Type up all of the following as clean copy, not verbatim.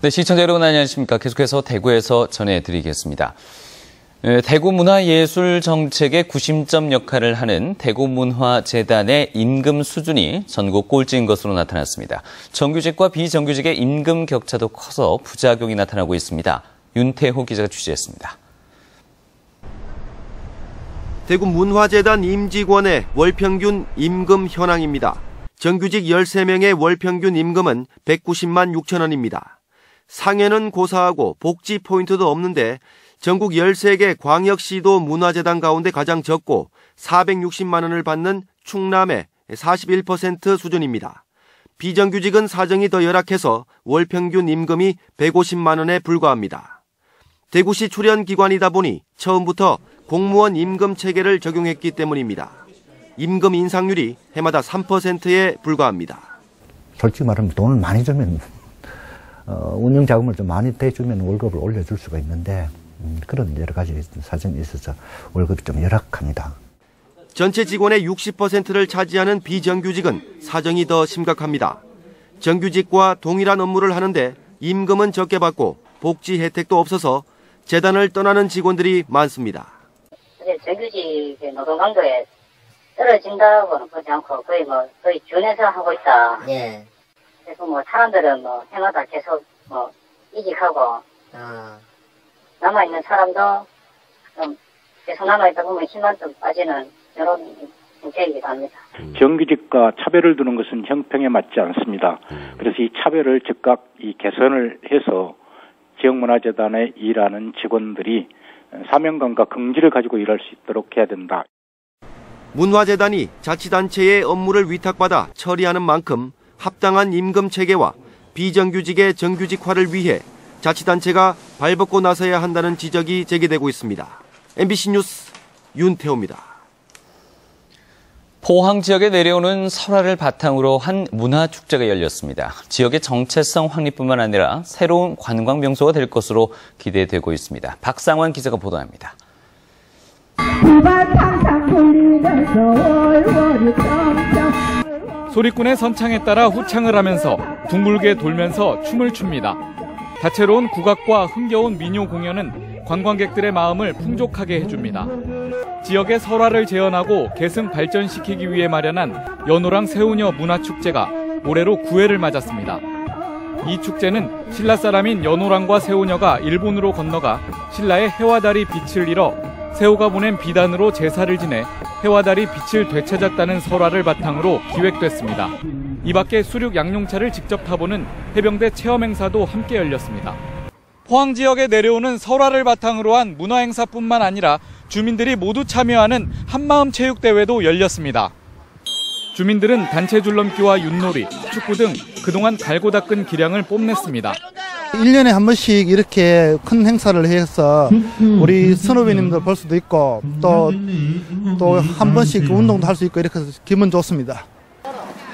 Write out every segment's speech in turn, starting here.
네, 시청자 여러분 안녕하십니까. 계속해서 대구에서 전해드리겠습니다. 대구문화예술정책의 구심점 역할을 하는 대구문화재단의 임금 수준이 전국 꼴찌인 것으로 나타났습니다. 정규직과 비정규직의 임금 격차도 커서 부작용이 나타나고 있습니다. 윤태호 기자가 취재했습니다. 대구문화재단 임직원의 월평균 임금 현황입니다. 정규직 13명의 월평균 임금은 190만 6천 원입니다. 상해는 고사하고 복지 포인트도 없는데 전국 13개 광역시도 문화재단 가운데 가장 적고 460만 원을 받는 충남의 41% 수준입니다. 비정규직은 사정이 더 열악해서 월평균 임금이 150만 원에 불과합니다. 대구시 출연기관이다 보니 처음부터 공무원 임금 체계를 적용했기 때문입니다. 임금 인상률이 해마다 3%에 불과합니다. 솔직히 말하면 돈을 많이 주면 운영 자금을 좀 많이 대주면 월급을 올려줄 수가 있는데 그런 여러 가지 사정이 있어서 월급이 좀 열악합니다. 전체 직원의 60%를 차지하는 비정규직은 사정이 더 심각합니다. 정규직과 동일한 업무를 하는데 임금은 적게 받고 복지 혜택도 없어서 재단을 떠나는 직원들이 많습니다. 정규직의 노동 강도에 떨어진다고는 보지 않고 거의 준해서 하고 있다. 예. 그래서 사람들은 해마다 계속 이직하고 남아있는 사람도 좀 계속 남아있다 보면 힘만 좀 빠지는 이런 형태이기도 합니다. 정규직과 차별을 두는 것은 형평에 맞지 않습니다. 그래서 이 차별을 즉각 개선을 해서 지역문화재단에 일하는 직원들이 사명감과 긍지를 가지고 일할 수 있도록 해야 된다. 문화재단이 자치단체의 업무를 위탁받아 처리하는 만큼 합당한 임금 체계와 비정규직의 정규직화를 위해 자치단체가 발벗고 나서야 한다는 지적이 제기되고 있습니다. MBC 뉴스 윤태호입니다. 포항 지역에 내려오는 설화를 바탕으로 한 문화축제가 열렸습니다. 지역의 정체성 확립뿐만 아니라 새로운 관광 명소가 될 것으로 기대되고 있습니다. 박상환 기자가 보도합니다. 소리꾼의 선창에 따라 후창을 하면서 둥글게 돌면서 춤을 춥니다. 다채로운 국악과 흥겨운 민요 공연은 관광객들의 마음을 풍족하게 해줍니다. 지역의 설화를 재현하고 계승 발전시키기 위해 마련한 연호랑 새우녀 문화축제가 올해로 9회를 맞았습니다. 이 축제는 신라 사람인 연호랑과 새우녀가 일본으로 건너가 신라의 해와다리 빛을 잃어 새우가 보낸 비단으로 제사를 지내 해와다리 빛을 되찾았다는 설화를 바탕으로 기획됐습니다. 이 밖에 수륙 양용차를 직접 타보는 해병대 체험 행사도 함께 열렸습니다. 포항 지역에 내려오는 설화를 바탕으로 한 문화 행사뿐만 아니라 주민들이 모두 참여하는 한마음 체육대회도 열렸습니다. 주민들은 단체 줄넘기와 윷놀이, 축구 등 그동안 갈고 닦은 기량을 뽐냈습니다. 1년에 한 번씩 이렇게 큰 행사를 해서 우리 선후배님들 볼 수도 있고 또 한 번씩 운동도 할 수 있고 이렇게 해서 기분 좋습니다.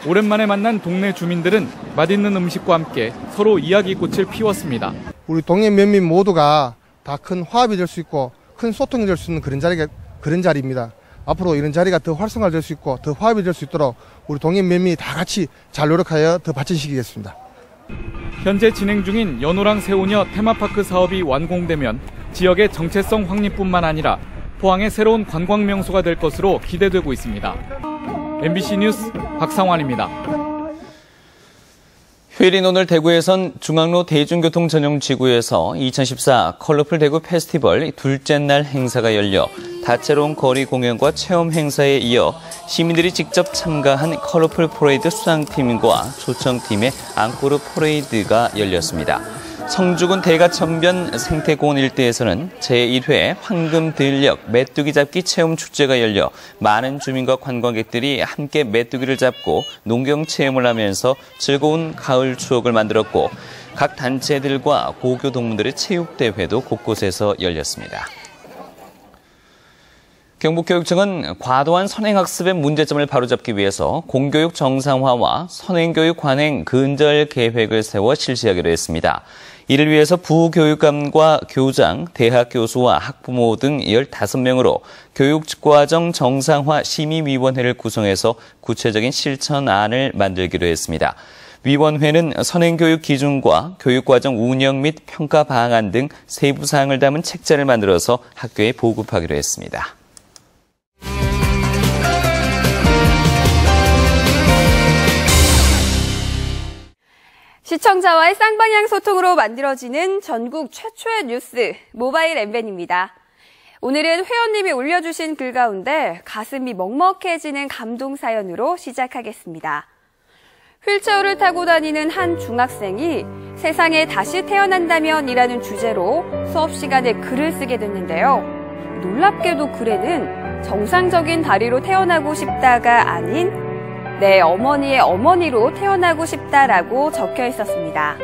오랜만에 만난 동네 주민들은 맛있는 음식과 함께 서로 이야기꽃을 피웠습니다. 우리 동네 면민 모두가 다 큰 화합이 될 수 있고 큰 소통이 될 수 있는 그런 자리입니다. 앞으로 이런 자리가 더 활성화될 수 있고 더 화합이 될 수 있도록 우리 동네 면민이 다 같이 잘 노력하여 더 발전시키겠습니다. 현재 진행 중인 연호랑 새우녀 테마파크 사업이 완공되면 지역의 정체성 확립뿐만 아니라 포항의 새로운 관광 명소가 될 것으로 기대되고 있습니다. MBC 뉴스 박상환입니다. 휴일인 오늘 대구에선 중앙로 대중교통 전용 지구에서 2014 컬러풀 대구 페스티벌 둘째 날 행사가 열려 다채로운 거리 공연과 체험 행사에 이어 시민들이 직접 참가한 컬러풀 퍼레이드 수상팀과 초청팀의 앙코르 퍼레이드가 열렸습니다. 성주군 대가천변 생태공원 일대에서는 제1회 황금들녘 메뚜기 잡기 체험 축제가 열려 많은 주민과 관광객들이 함께 메뚜기를 잡고 농경 체험을 하면서 즐거운 가을 추억을 만들었고 각 단체들과 고교 동문들의 체육대회도 곳곳에서 열렸습니다. 경북교육청은 과도한 선행학습의 문제점을 바로잡기 위해서 공교육 정상화와 선행교육 관행 근절 계획을 세워 실시하기로 했습니다. 이를 위해서 부교육감과 교장, 대학 교수와 학부모 등 15명으로 교육과정 정상화 심의위원회를 구성해서 구체적인 실천안을 만들기로 했습니다. 위원회는 선행교육 기준과 교육과정 운영 및 평가 방안 등 세부 사항을 담은 책자를 만들어서 학교에 보급하기로 했습니다. 시청자와의 쌍방향 소통으로 만들어지는 전국 최초의 뉴스, 모바일 엠벤입니다. 오늘은 회원님이 올려주신 글 가운데 가슴이 먹먹해지는 감동 사연으로 시작하겠습니다. 휠체어를 타고 다니는 한 중학생이 세상에 다시 태어난다면 이라는 주제로 수업 시간에 글을 쓰게 됐는데요. 놀랍게도 글에는 정상적인 다리로 태어나고 싶다가 아닌 내 어머니의 어머니로 태어나고 싶다라고 적혀 있었습니다.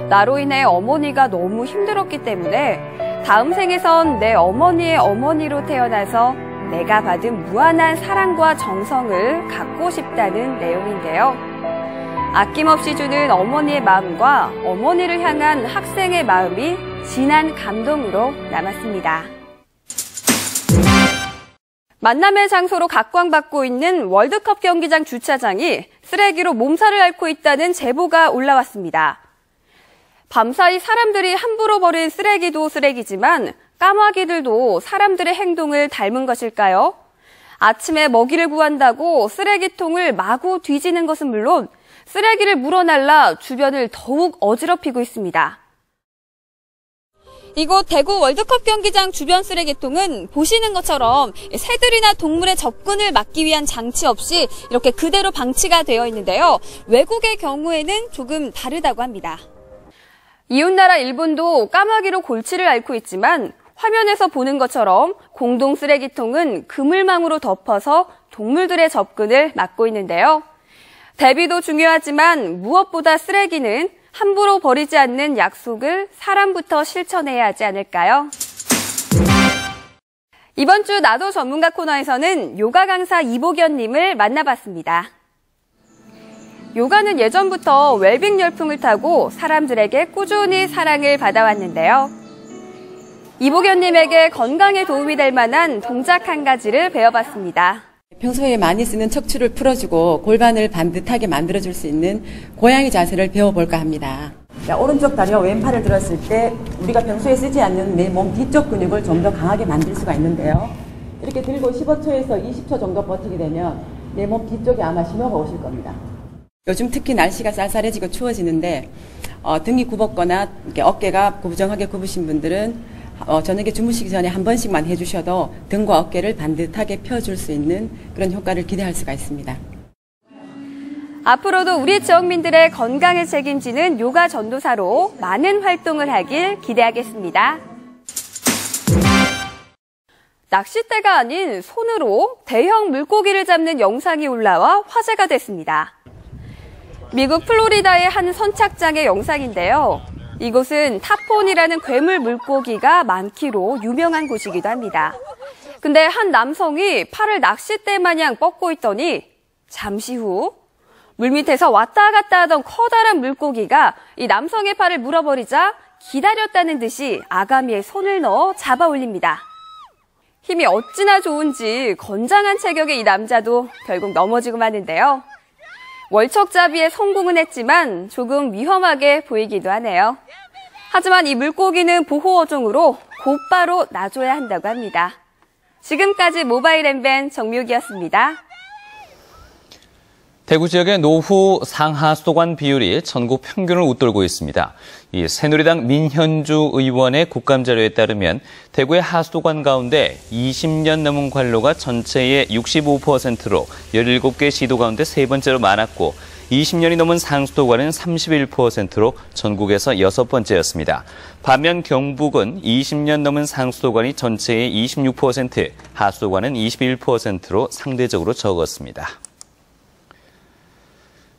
나로 인해 어머니가 너무 힘들었기 때문에 다음 생에선 내 어머니의 어머니로 태어나서 내가 받은 무한한 사랑과 정성을 갖고 싶다는 내용인데요. 아낌없이 주는 어머니의 마음과 어머니를 향한 학생의 마음이 진한 감동으로 남았습니다. 만남의 장소로 각광받고 있는 월드컵 경기장 주차장이 쓰레기로 몸살을 앓고 있다는 제보가 올라왔습니다. 밤사이 사람들이 함부로 버린 쓰레기도 쓰레기지만 까마귀들도 사람들의 행동을 닮은 것일까요? 아침에 먹이를 구한다고 쓰레기통을 마구 뒤지는 것은 물론 쓰레기를 물어날라 주변을 더욱 어지럽히고 있습니다. 이곳 대구 월드컵 경기장 주변 쓰레기통은 보시는 것처럼 새들이나 동물의 접근을 막기 위한 장치 없이 이렇게 그대로 방치가 되어 있는데요. 외국의 경우에는 조금 다르다고 합니다. 이웃나라 일본도 까마귀로 골치를 앓고 있지만 화면에서 보는 것처럼 공동 쓰레기통은 그물망으로 덮어서 동물들의 접근을 막고 있는데요. 대비도 중요하지만 무엇보다 쓰레기는 함부로 버리지 않는 약속을 사람부터 실천해야 하지 않을까요? 이번 주 나도 전문가 코너에서는 요가 강사 이복연님을 만나봤습니다. 요가는 예전부터 웰빙 열풍을 타고 사람들에게 꾸준히 사랑을 받아왔는데요. 이복연님에게 건강에 도움이 될 만한 동작 한 가지를 배워봤습니다. 평소에 많이 쓰는 척추를 풀어주고 골반을 반듯하게 만들어줄 수 있는 고양이 자세를 배워볼까 합니다. 오른쪽 다리와 왼팔을 들었을 때 우리가 평소에 쓰지 않는 내 몸 뒤쪽 근육을 좀 더 강하게 만들 수가 있는데요. 이렇게 들고 15초에서 20초 정도 버티게 되면 내 몸 뒤쪽에 아마 신호가 오실 겁니다. 요즘 특히 날씨가 쌀쌀해지고 추워지는데 등이 굽었거나 이렇게 어깨가 고부정하게 굽으신 분들은 저녁에 주무시기 전에 한 번씩만 해주셔도 등과 어깨를 반듯하게 펴줄 수 있는 그런 효과를 기대할 수가 있습니다. 앞으로도 우리 지역민들의 건강을 책임지는 요가 전도사로 많은 활동을 하길 기대하겠습니다. 낚싯대가 아닌 손으로 대형 물고기를 잡는 영상이 올라와 화제가 됐습니다. 미국 플로리다의 한 선착장의 영상인데요. 이곳은 타폰이라는 괴물 물고기가 많기로 유명한 곳이기도 합니다. 근데 한 남성이 팔을 낚싯대 마냥 뻗고 있더니 잠시 후 물밑에서 왔다 갔다 하던 커다란 물고기가 이 남성의 팔을 물어버리자 기다렸다는 듯이 아가미에 손을 넣어 잡아 올립니다. 힘이 어찌나 좋은지 건장한 체격의 이 남자도 결국 넘어지고 마는데요. 월척잡이에 성공은 했지만 조금 위험하게 보이기도 하네요. 하지만 이 물고기는 보호어종으로 곧바로 놔줘야 한다고 합니다. 지금까지 모바일 엠벤 정미욱이었습니다. 대구 지역의 노후 상하수도관 비율이 전국 평균을 웃돌고 있습니다. 이 새누리당 민현주 의원의 국감자료에 따르면 대구의 하수도관 가운데 20년 넘은 관로가 전체의 65%로 17개 시도 가운데 세 번째로 많았고 20년이 넘은 상수도관은 31%로 전국에서 6번째였습니다. 반면 경북은 20년 넘은 상수도관이 전체의 26%, 하수도관은 21%로 상대적으로 적었습니다.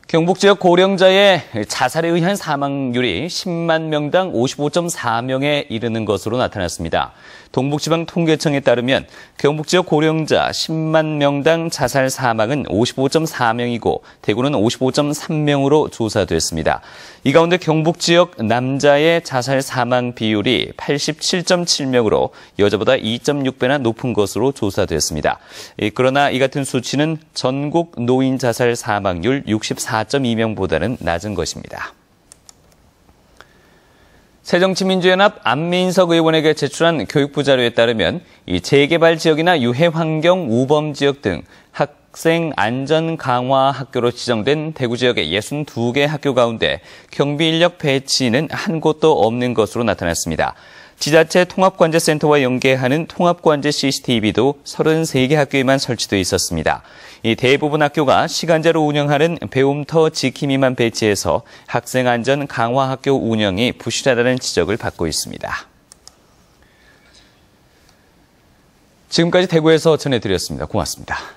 경북 지역 고령자의 자살에 의한 사망률이 10만 명당 55.4명에 이르는 것으로 나타났습니다. 동북지방통계청에 따르면 경북 지역 고령자 10만 명당 자살 사망은 55.4명이고 대구는 55.3명으로 조사됐습니다. 이 가운데 경북 지역 남자의 자살 사망 비율이 87.7명으로 여자보다 2.6배나 높은 것으로 조사됐습니다. 그러나 이 같은 수치는 전국 노인 자살 사망률 64 4.2명보다는 낮은 것입니다. 새정치민주연합 안민석 의원에게 제출한 교육부 자료에 따르면 이 재개발 지역이나 유해 환경 우범 지역 등 학생 안전 강화 학교로 지정된 대구 지역의 62개 학교 가운데 경비 인력 배치는 한 곳도 없는 것으로 나타났습니다. 지자체 통합관제센터와 연계하는 통합관제 CCTV도 33개 학교에만 설치돼 있었습니다. 이 대부분 학교가 시간제로 운영하는 배움터 지킴이만 배치해서 학생 안전 강화 학교 운영이 부실하다는 지적을 받고 있습니다. 지금까지 대구에서 전해드렸습니다. 고맙습니다.